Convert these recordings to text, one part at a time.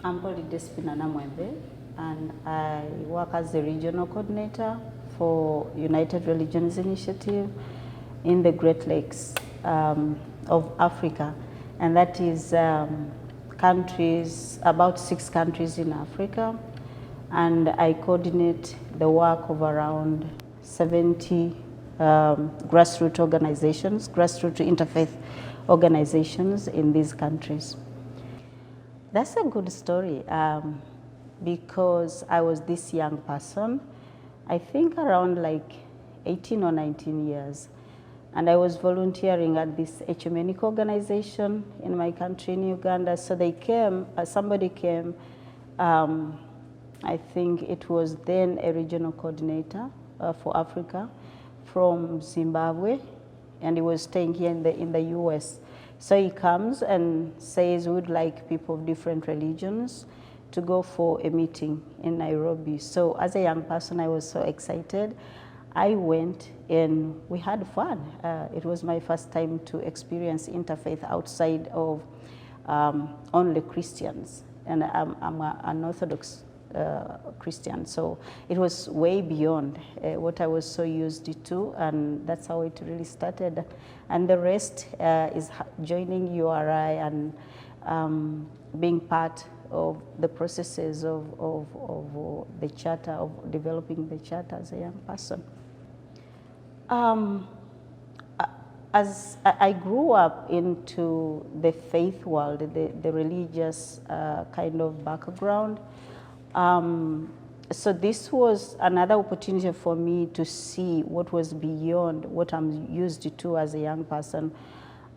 I'm called Despina Namwembe, and I work as the regional coordinator for United Religions Initiative in the Great Lakes of Africa, and that is countries, about 6 countries in Africa, and I coordinate the work of around 70 grassroots organizations, grassroots interfaith organizations in these countries. That's a good story because I was this young person, I think around like 18 or 19 years, and I was volunteering at this ecumenic organization in my country in Uganda. So they came, somebody came, I think it was then a regional coordinator for Africa from Zimbabwe, and he was staying here in the US. So he comes and says we would like people of different religions to go for a meeting in Nairobi. So as a young person, I was so excited. I went and we had fun. It was my first time to experience interfaith outside of only Christians. And I'm an Orthodox Christian, so it was way beyond what I was so used to, and that's how it really started. And the rest is joining URI and being part of the processes of the charter, of developing the charter as a young person. As I grew up into the faith world, the religious kind of background, so this was another opportunity for me to see what was beyond what I'm used to as a young person.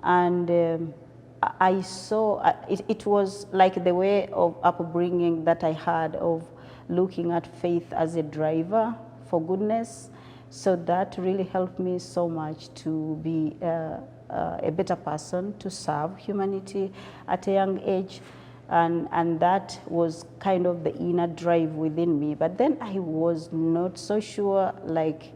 And I saw, it was like the way of upbringing that I had of looking at faith as a driver for goodness. So that really helped me so much to be a better person, to serve humanity at a young age. And that was kind of the inner drive within me. But then I was not so sure, like,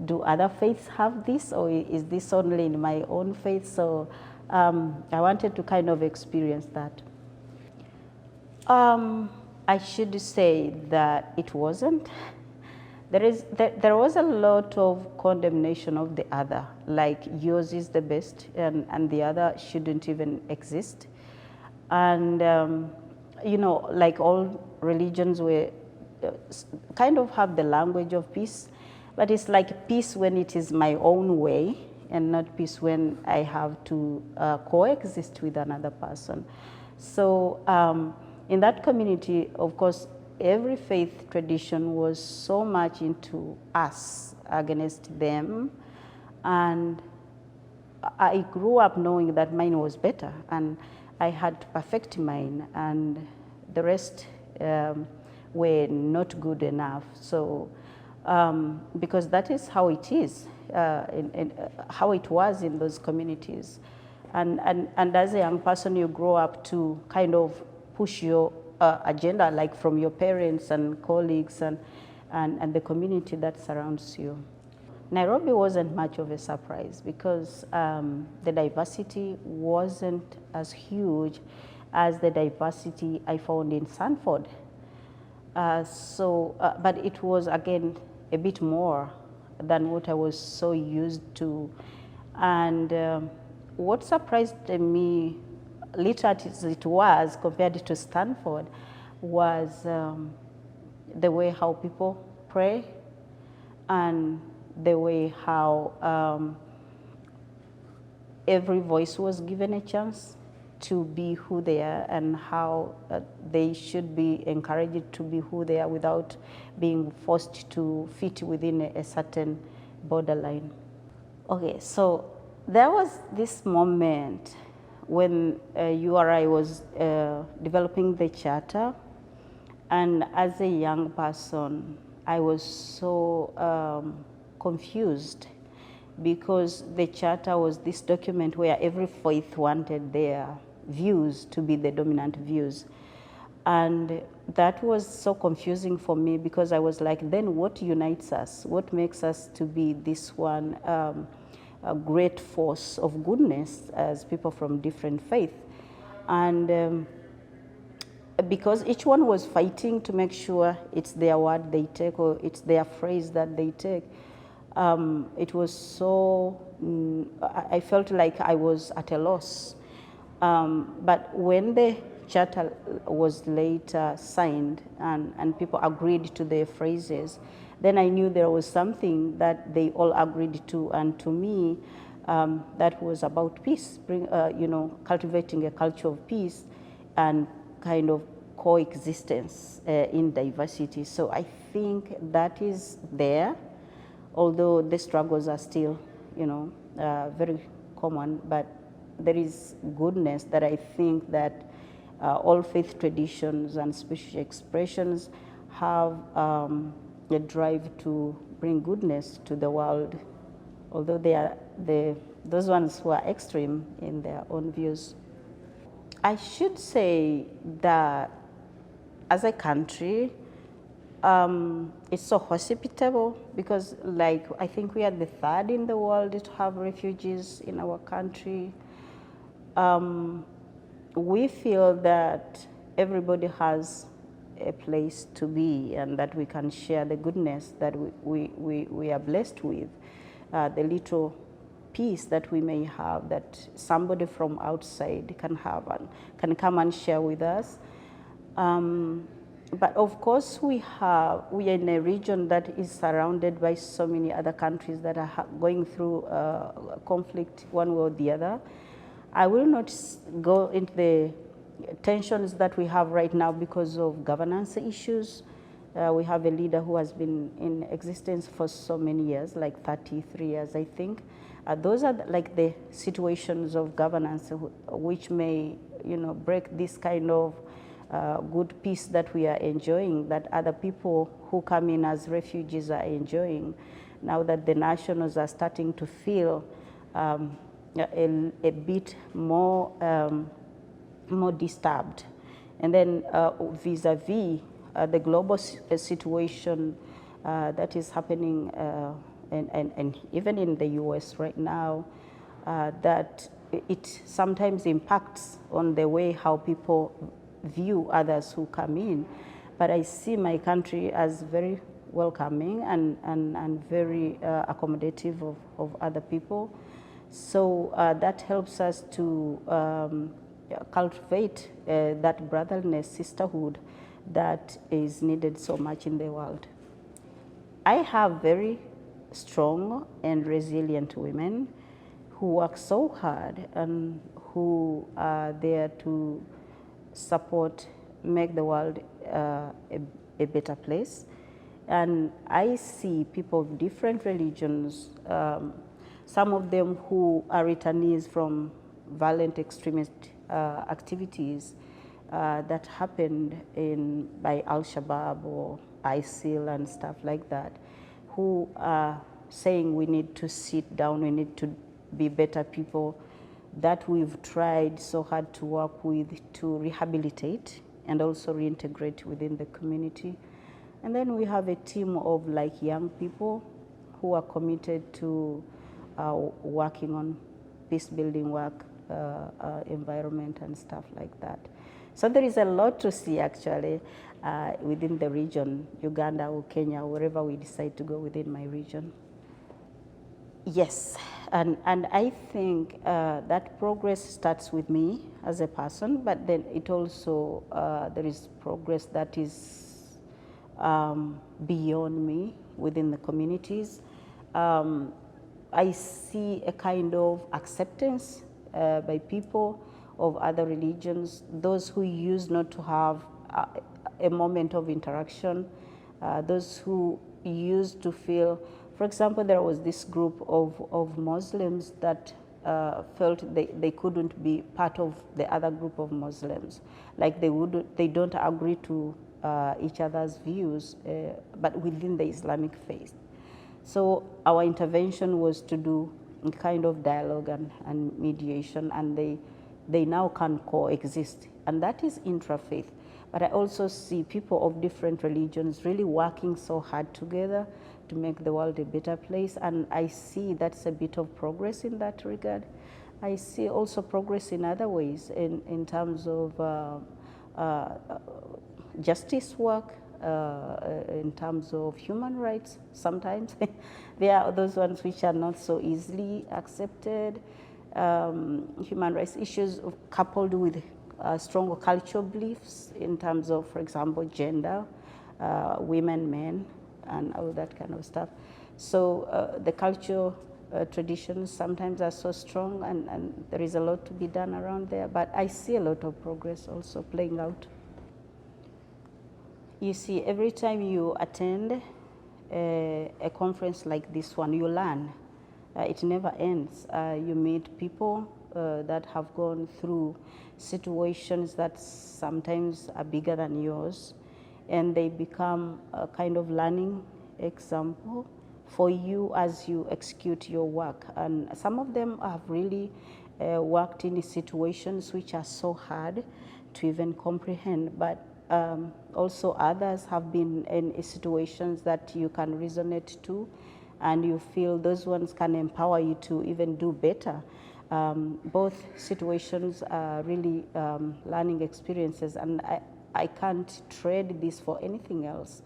do other faiths have this, or is this only in my own faith? So I wanted to kind of experience that. I should say that it wasn't. There was a lot of condemnation of the other, like yours is the best and the other shouldn't even exist. And, you know, like all religions were kind of have the language of peace, but it's like peace when it is my own way and not peace when I have to coexist with another person. So in that community, of course, every faith tradition was so much into us against them. And I grew up knowing that mine was better, and I had to perfect mine, and the rest were not good enough. So, because that is how it is, how it was in those communities. And as a young person, you grow up to kind of push your agenda, like from your parents and colleagues and the community that surrounds you. Nairobi wasn't much of a surprise because the diversity wasn't as huge as the diversity I found in Sanford. But it was, again, a bit more than what I was so used to. And what surprised me, little as it was compared to Stanford, was the way how people pray and the way how every voice was given a chance to be who they are, and how they should be encouraged to be who they are without being forced to fit within a certain borderline. Okay, so there was this moment when URI was developing the charter, and as a young person, I was so confused because the charter was this document where every faith wanted their views to be the dominant views. And that was so confusing for me because I was like, then what unites us? What makes us to be this one a great force of goodness as people from different faiths? And because each one was fighting to make sure it's their word they take or it's their phrase that they take. It was so, I felt like I was at a loss. But when the charter was later signed and people agreed to the phrases, then I knew there was something that they all agreed to. And to me, that was about peace, cultivating a culture of peace and kind of coexistence in diversity. So I think that is there, although the struggles are still, very common, but there is goodness that I think that all faith traditions and spiritual expressions have a drive to bring goodness to the world, although they are those ones who are extreme in their own views. I should say that as a country, it's so hospitable because, like, I think we are the third in the world to have refugees in our country. We feel that everybody has a place to be and that we can share the goodness that we are blessed with, the little peace that we may have that somebody from outside can have and can come and share with us. But of course, we are in a region that is surrounded by so many other countries that are going through conflict one way or the other. I will not go into the tensions that we have right now because of governance issues. We have a leader who has been in existence for so many years, like 33 years, I think. Those are like the situations of governance which may, break this kind of good peace that we are enjoying, that other people who come in as refugees are enjoying, now that the nationals are starting to feel a bit more more disturbed. And then vis-a-vis the global situation that is happening and even in the US right now, that it sometimes impacts on the way how people view others who come in. But I see my country as very welcoming and very accommodative of other people. So that helps us to cultivate that brotherliness, sisterhood that is needed so much in the world. I have very strong and resilient women who work so hard and who are there to support, make the world a better place. And I see people of different religions, some of them who are returnees from violent extremist activities that happened by Al-Shabaab or ISIL and stuff like that, who are saying we need to sit down, we need to be better people, that we've tried so hard to work with to rehabilitate and also reintegrate within the community. And then we have a team of like young people who are committed to working on peace building work, environment and stuff like that. So there is a lot to see actually within the region, Uganda or Kenya, wherever we decide to go within my region. Yes, and I think that progress starts with me as a person, but then it also, there is progress that is beyond me within the communities. I see a kind of acceptance by people of other religions, those who used not to have a moment of interaction, those who used to feel, for example, there was this group of Muslims that felt they couldn't be part of the other group of Muslims. Like they don't agree to each other's views, but within the Islamic faith. So our intervention was to do a kind of dialogue and mediation, and they now can coexist. And that is intra-faith. But I also see people of different religions really working so hard together to make the world a better place. And I see that's a bit of progress in that regard. I see also progress in other ways in terms of justice work, in terms of human rights. Sometimes there are those ones which are not so easily accepted. Human rights issues coupled with stronger cultural beliefs in terms of, for example, gender, women, men, and all that kind of stuff. So the cultural traditions sometimes are so strong, and there is a lot to be done around there. But I see a lot of progress also playing out. You see, every time you attend a conference like this one, you learn. It never ends. You meet people that have gone through situations that sometimes are bigger than yours, and they become a kind of learning example for you as you execute your work. And some of them have really worked in situations which are so hard to even comprehend, but also others have been in situations that you can resonate to, and you feel those ones can empower you to even do better. Both situations are really learning experiences, and I can't trade this for anything else.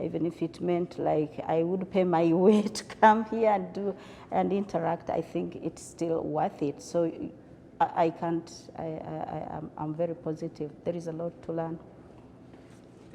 Even if it meant like I would pay my way to come here and do and interact, I think it's still worth it. So I can't, I'm very positive. There is a lot to learn.